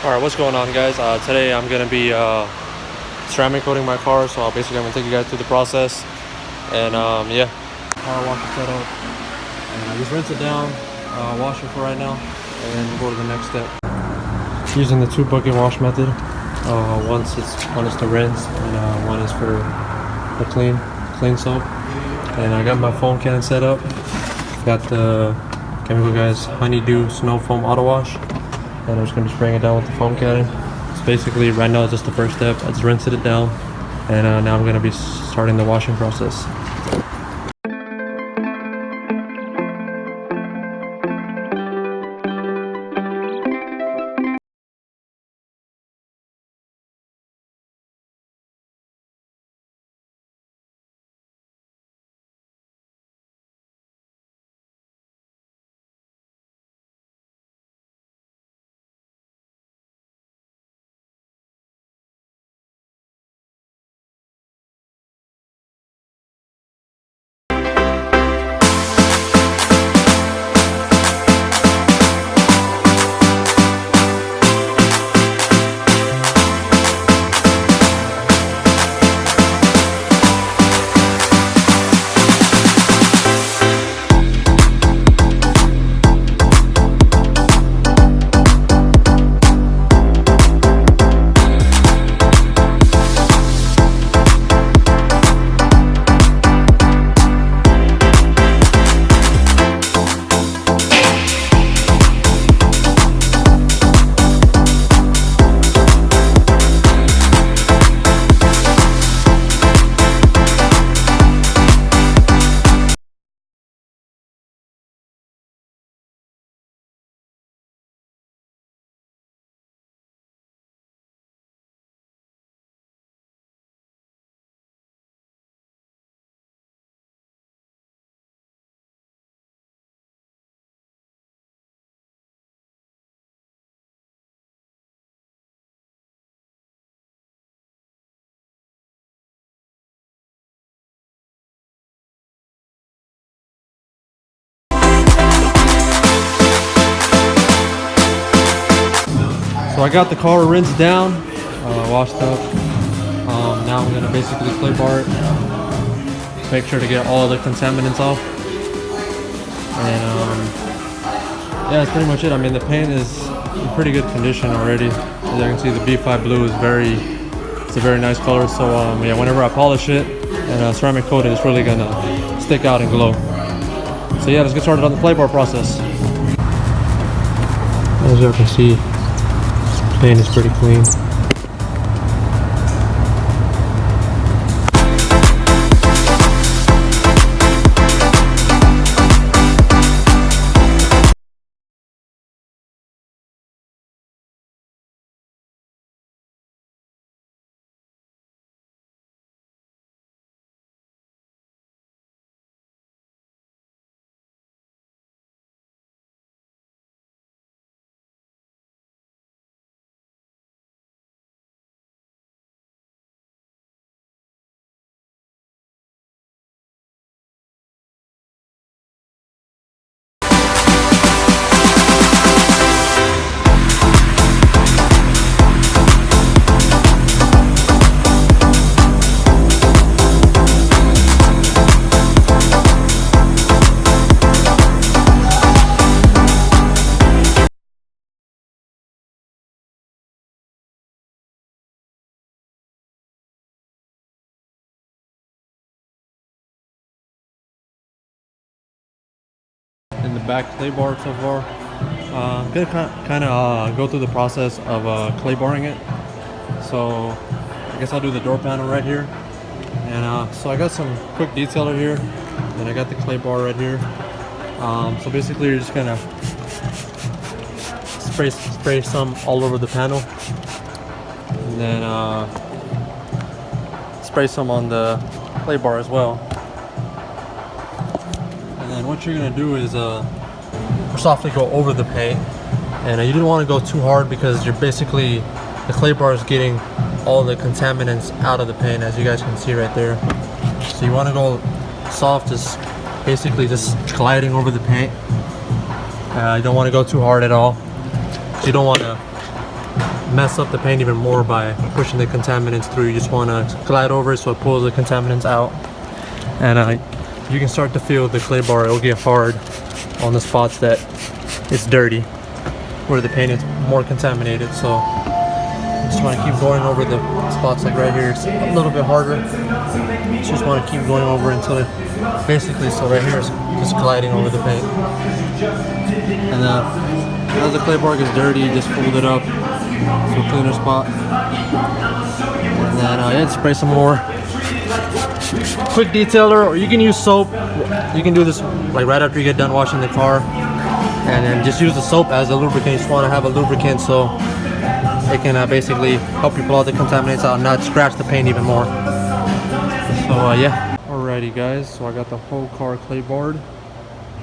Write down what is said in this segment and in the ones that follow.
Alright, what's going on, guys? Today I'm going to be ceramic coating my car, so I'm going to take you guys through the process. And yeah, power wash is set up. And I just rinse it down, wash it for right now, and then we'll go to the next step. Using the 2-bucket wash method. One is to rinse, and one is for the clean soap. And I got my foam can set up. Got the Chemical Guys Honeydew Snow Foam Auto Wash. And I'm just going to be spraying it down with the foam cannon. So basically, right now it's just the first step. I just rinsed it down, and now I'm going to be starting the washing process. So I got the car rinsed down, washed up. Now I'm going to basically clay bar it. Make sure to get all the contaminants off. And yeah, that's pretty much it. I mean, the paint is in pretty good condition already. As you can see, the B5 blue is it's a very nice color. So yeah, whenever I polish it and ceramic coat it, it's really going to stick out and glow. So yeah, let's get started on the clay bar process. As you can see, paint is pretty clean. In the back clay bar so far. I'm gonna kind of go through the process of clay barring it. So I guess I'll do the door panel right here. And so I got some quick detailer here, and I got the clay bar right here. So basically you're just gonna spray some all over the panel, and then spray some on the clay bar as well. And what you're gonna do is softly go over the paint, and you didn't want to go too hard because you're basically, the clay bar is getting all the contaminants out of the paint, as you guys can see right there. So you want to go soft, just basically just gliding over the paint. You don't want to go too hard at all. You don't want to mess up the paint even more by pushing the contaminants through. You just want to glide over it so it pulls the contaminants out. And you can start to feel the clay bar. It'll get hard on the spots that it's dirty, where the paint is more contaminated. So just want to keep going over the spots like right here. It's a little bit harder. Just want to keep going over until it basically, so right here is just gliding over the paint. And as the clay bar gets dirty, you just fold it up to a cleaner spot. And then yeah, spray some more. Quick detailer, or you can use soap. You can do this like right after you get done washing the car, and then just use the soap as a lubricant. You just want to have a lubricant so it can basically help you pull all the contaminants out and not scratch the paint even more. So yeah. Alrighty guys, so I got the whole car clay barred.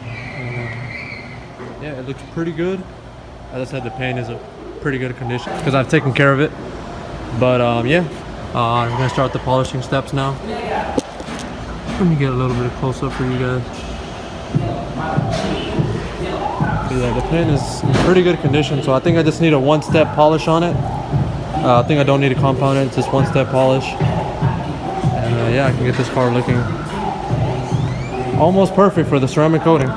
And, yeah, it looks pretty good. As I said, the paint is a pretty good condition because I've taken care of it. But yeah, I'm gonna start the polishing steps now. Let me get a little bit close up for you guys. Yeah, the paint is in pretty good condition, so I think I just need a one-step polish on it. I think I don't need to compound it, just one-step polish. And yeah, I can get this car looking almost perfect for the ceramic coating.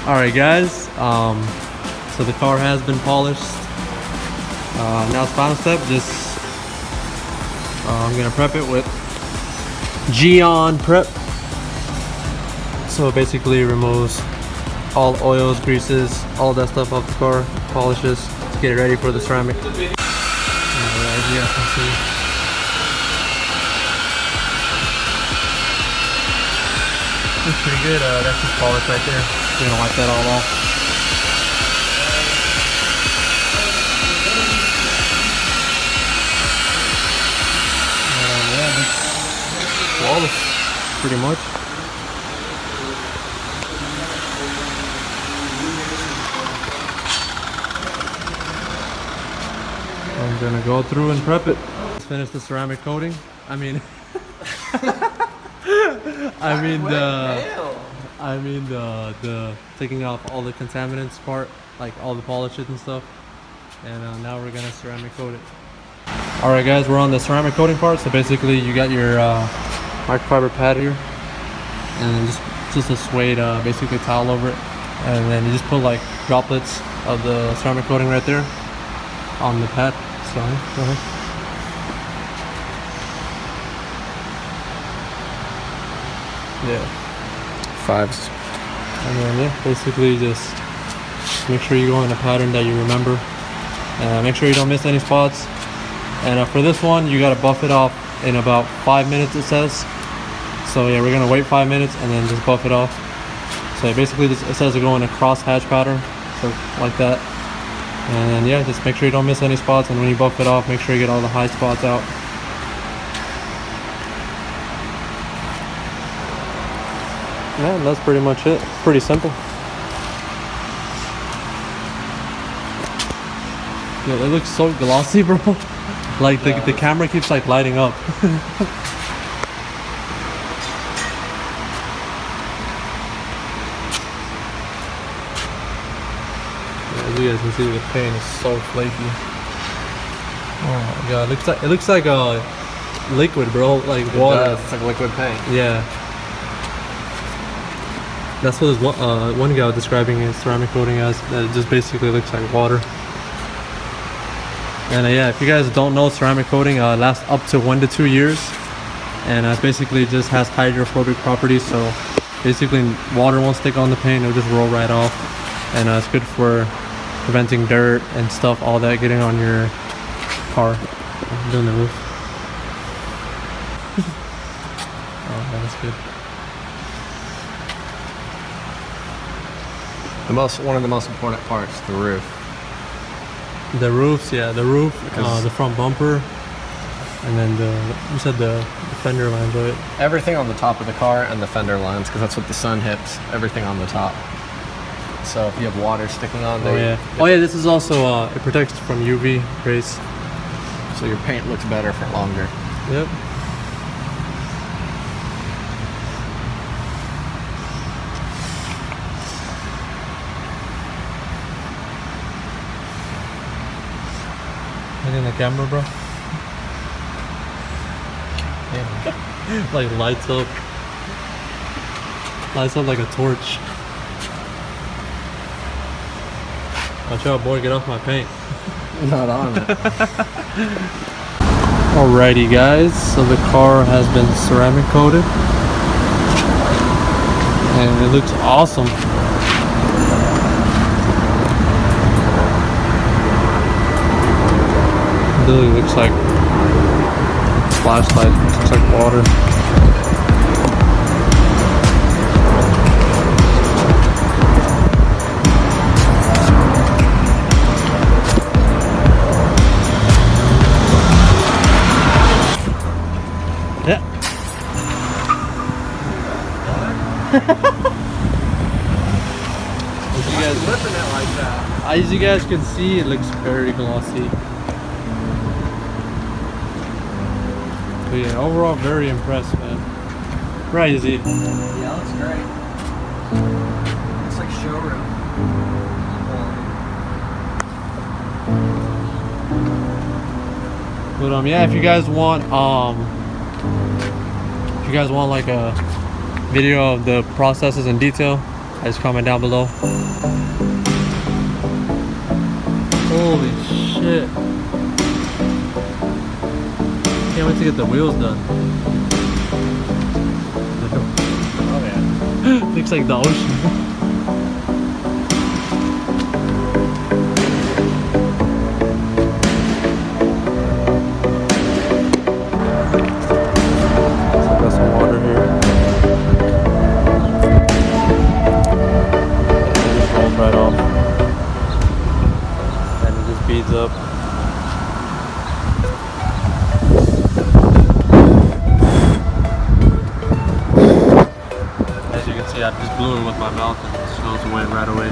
All right, guys. So the car has been polished. Now it's final step. Just I'm gonna prep it with Geon Prep. So it basically removes all oils, greases, all that stuff off the car, polishes to get it ready for the ceramic. Alright, you guys can see. Looks pretty good. That's just polished right there. We're gonna wipe that all off. Yeah, it's flawless, pretty much. I'm gonna go through and prep it. Let's finish the ceramic coating. I mean, the taking off all the contaminants part, like all the polishes and stuff. And now we're gonna ceramic coat it. All right, guys, we're on the ceramic coating part. So basically, you got your microfiber pad here, and then just a suede basically towel over it, and then you just put like droplets of the ceramic coating right there on the pad. So go ahead. Yeah, 5s. And then yeah, basically just make sure you go in a pattern that you remember. Make sure you don't miss any spots. And for this one, you gotta buff it off in about 5 minutes, it says. So yeah, we're gonna wait 5 minutes and then just buff it off. So basically, it says to go in a cross hatch pattern, so like that. And then yeah, just make sure you don't miss any spots. And when you buff it off, make sure you get all the high spots out. Yeah, that's pretty much it. Pretty simple. Yo, it looks so glossy, bro. Like the camera keeps like lighting up. As you guys can see, the paint is so flaky. Oh my god, it looks like a liquid, bro, like water. It's like liquid paint. Yeah. That's what this one guy was describing his ceramic coating as. That it just basically looks like water. And yeah, if you guys don't know, ceramic coating lasts up to 1 to 2 years, and it basically just has hydrophobic properties. So basically, water won't stick on the paint; it'll just roll right off, and it's good for preventing dirt and stuff, all that getting on your car. I'm doing the roof. Oh, that's good. One of the most important parts, the roof. The roofs, yeah, the roof, the front bumper, and then you said the fender lines, right? Everything on the top of the car and the fender lines, because that's what the sun hits. Everything on the top. So if you have water sticking on there. Oh yeah, this is also it protects from UV rays, so your paint looks better for longer. Yep. Look in the camera, bro. Yeah. Like lights up like a torch. Watch out, boy, get off my paint. Not on it. Alrighty, guys, so the car has been ceramic coated and it looks awesome. It really looks like flashlight, it looks like water. Yeah. As you guys can see, it looks very glossy. But yeah, overall very impressed, man. Right, is it? Yeah, looks great. Looks like showroom. But yeah, if you guys want like a video of the processes in detail, Guys, comment down below. Holy shit. Can't wait to get the wheels done. Oh yeah. Looks like the ocean. Got some water here. It just rolls right off. And it just beads up. As you can see, I just blew it with my mouth and it just goes away right away.